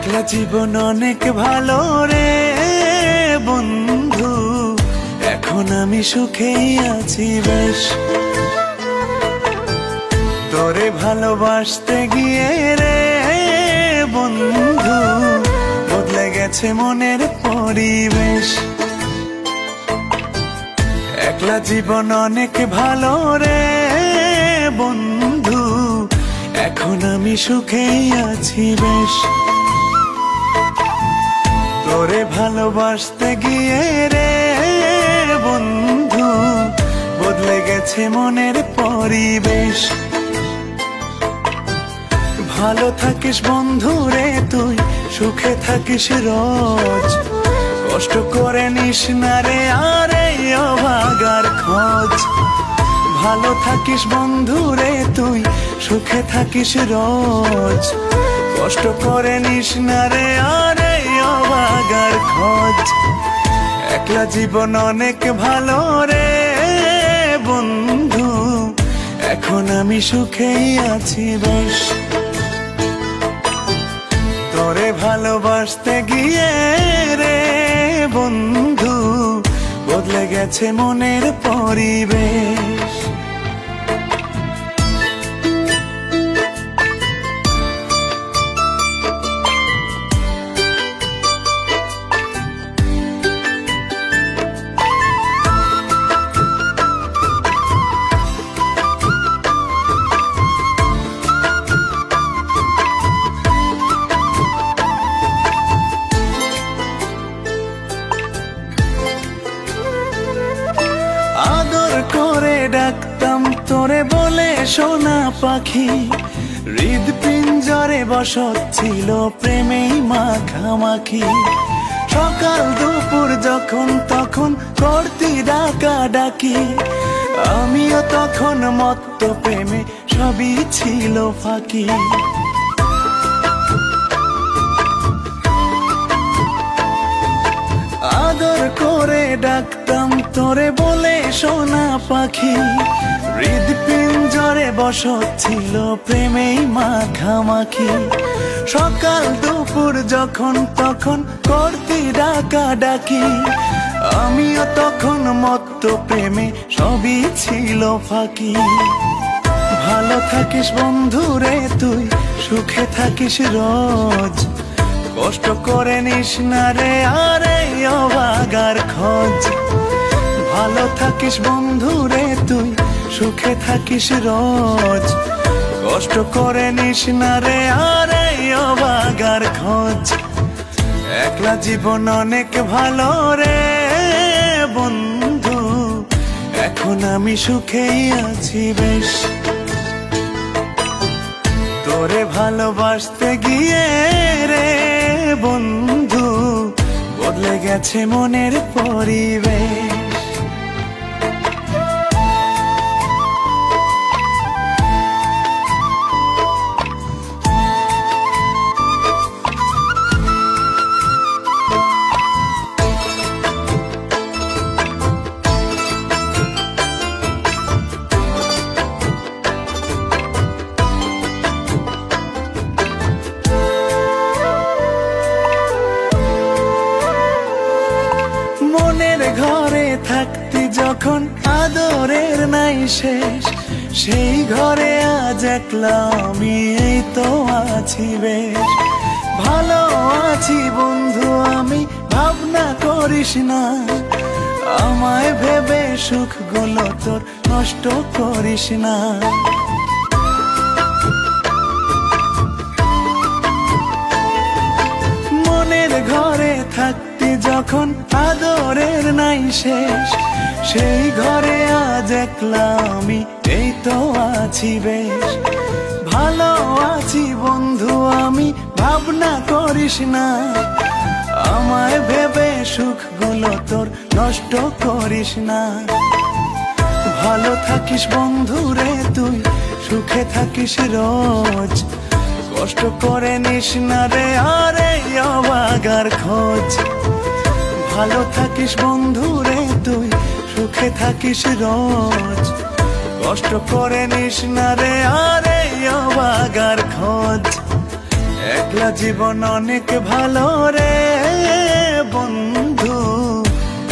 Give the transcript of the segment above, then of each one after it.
একলা জীবন অনেক ভালো রে বন্ধু, এখন আমি সুখেই আছি বেশ। তোরে ভালোবাসতে গিয়ে রে বন্ধু বদলে গেছে মনের পরিবেশ। একলা জীবন অনেক ভালো রে বন্ধু, এখন আমি সুখেই আছি বেশ। তোরে ভালোবাসতে গিয়ে রে বন্ধু বদলে গেছে মনের পরিবেশ। ভালো থাকিস বন্ধু রে তুই, সুখে থাকিস রোজ, কষ্ট করে নিস না রে আরে অভাগার খোঁজ। ভালো থাকিস বন্ধু রে তুই, সুখে থাকিস রোজ, কষ্ট করে নিস না রে আরে অভাগার খোঁজ। একলা জীবন অনেক ভালো রে বন্ধু, এখন আমি সুখেই আছি বেশ। তোরে ভালোবাসতে গিয়ে রে বন্ধু বদলে গেছে মনের পরিবেশ। আদর করে ডাকতাম তোরে বলে সোনা পাখি, হৃদ পিঞ্জরে বসত ছিল প্রেমেই মাখামাখি। সকাল দুপুর যখন তখন করতি ডাকা ডাকি, আমিও তখন মত্ত প্রেমে সবই ছিল ফাঁকি। আদর করে ডাকতাম তোরে বলে সোনা পাখি, হৃদ পিঞ্জরে বসত ছিল প্রেমেই মাখামাখি। সকাল দুপুর যখন তখন করতি ডাকা ডাকি, আমিও তখন মত্ত প্রেমে সবই ছিল ফাঁকি। ভালো থাকিস বন্ধু রে তুই, সুখে থাকিস রোজ, কষ্ট করে নিস না রে আরে অভাগার খোঁজ। ভালো থাকিস বন্ধু রে তুই, সুখে থাকিস রোজ, কষ্ট করে নিস না রে আরে অভাগার খোঁজ। একলা জীবন অনেক ভালো রে বন্ধু, এখন আমি সুখেই আছি বেশ। তোরে ভালোবাসতে গিয়ে রে বন্ধু বদলে গেছে মনের পরিবেশ। ঘরে থাকতি যখন আদরের নাই শেষ, সেই ঘরে আজ একলা আমি এই তো আছি বেশ। ভালো আছি বন্ধু আমি, ভাবনা করিস না, আমায় ভেবে সুখগুলো তোর নষ্ট করিস না। মনের ঘরে থাকতি যখন আদরের নাই শেষ, সেই ঘরে আজ একলা আমি এই তো আছি বেশ। ভালো আছি বন্ধু আমি, ভাবনা করিস না, আমায় ভেবে সুখগুলো তোর নষ্ট করিস না। ভালো থাকিস বন্ধু রে তুই, সুখে থাকিস রোজ, কষ্ট করে নিস না রে আরে অভাগার খোঁজ। ভালো থাকিস বন্ধু রে তুই, সুখে থাকিস রোজ, কষ্ট করে নিস না রে আরে অভাগার খোঁজ। একলা জীবন অনেক ভালো রে বন্ধু,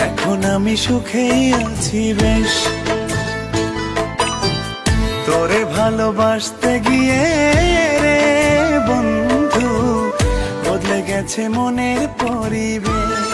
এখন আমি সুখেই আছি বেশ। তোরে ভালোবাসতে গিয়ে রে বন্ধু, বদলে গেছে মনের পরিবেশ।